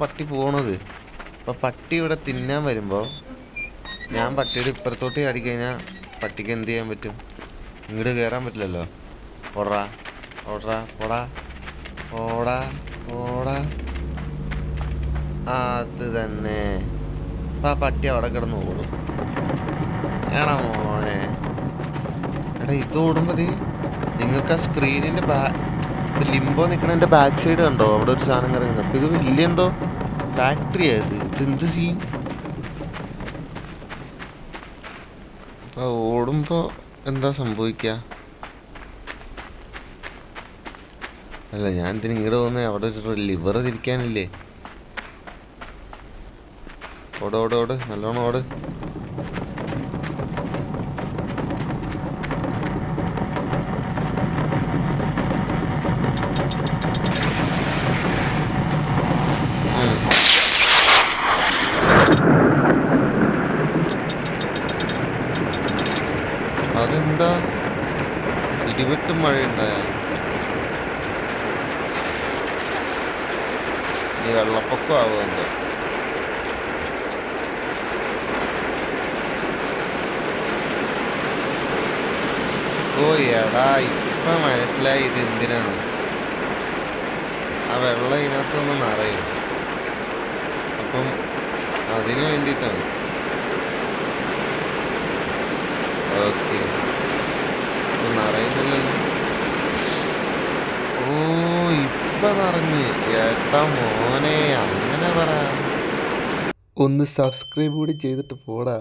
പട്ടി പോണത്. അപ്പോൾ പട്ടി ഇവിടെ തിന്നാൻ വരുമ്പോൾ ഞാൻ പട്ടിയുടെ ഇപ്പുറത്തോട്ട് ചാടിക്കഴിഞ്ഞാൽ പട്ടിക്ക് എന്ത് ചെയ്യാൻ പറ്റും? ഇങ്ങോട്ട് കയറാൻ പറ്റില്ലല്ലോ. ഓടാ ഓടാ ഓടാ ഓടാ ഓടാ. അത് തന്നെ. അപ്പം ആ പട്ടി അവിടെ കിടന്ന് ഓടും. ഏടാ മോനെ. എടാ ഇത് ഓടുമ്പോൾ നിങ്ങൾക്ക് ആ സ്ക്രീനിൻ്റെ ലിംബോ നിൽക്കണതിൻ്റെ ബാക്ക് സൈഡ് കണ്ടോ? അവിടെ ഒരു സാധനം കിടക്കുന്നത്. അപ്പം ഇത് വലിയ എന്തോ ഫാക്ടറി ആയത്. ഇതെന്ത് സീൻ? അപ്പം ഓടുമ്പോൾ എന്താ സംഭവിക്കുക? അല്ല, ഞാൻ എന്തിനും ഇങ്ങോട്ട് പോകുന്നത്? അവിടെ ഒരു ലിവർ തിരിക്കാനില്ലേ? ഓട് ഓട് ഓട്, നല്ലോണം ഓട്. അതെന്താ ഇടിവെട്ടും മഴയുണ്ടായ? ഈ വെള്ളപ്പൊക്കം ആവുക എന്തോ? ഓ എടാ, ഇപ്പൊ മനസ്സിലായി ഇത് എന്തിനാണ്. ആ വെള്ളം ഇതിനകത്തൊന്ന് നിറയും. അപ്പം അതിന് വേണ്ടിയിട്ടാണ്. ഓക്കെ, ഇപ്പൊ നിറയുന്നില്ലല്ലോ. ഓ ഇപ്പൊ നിറഞ്ഞ്. ഏട്ടാ മോനെ, അങ്ങനെ പറ. ഒന്ന് സബ്സ്ക്രൈബ് കൂടി ചെയ്തിട്ട് പോടാ.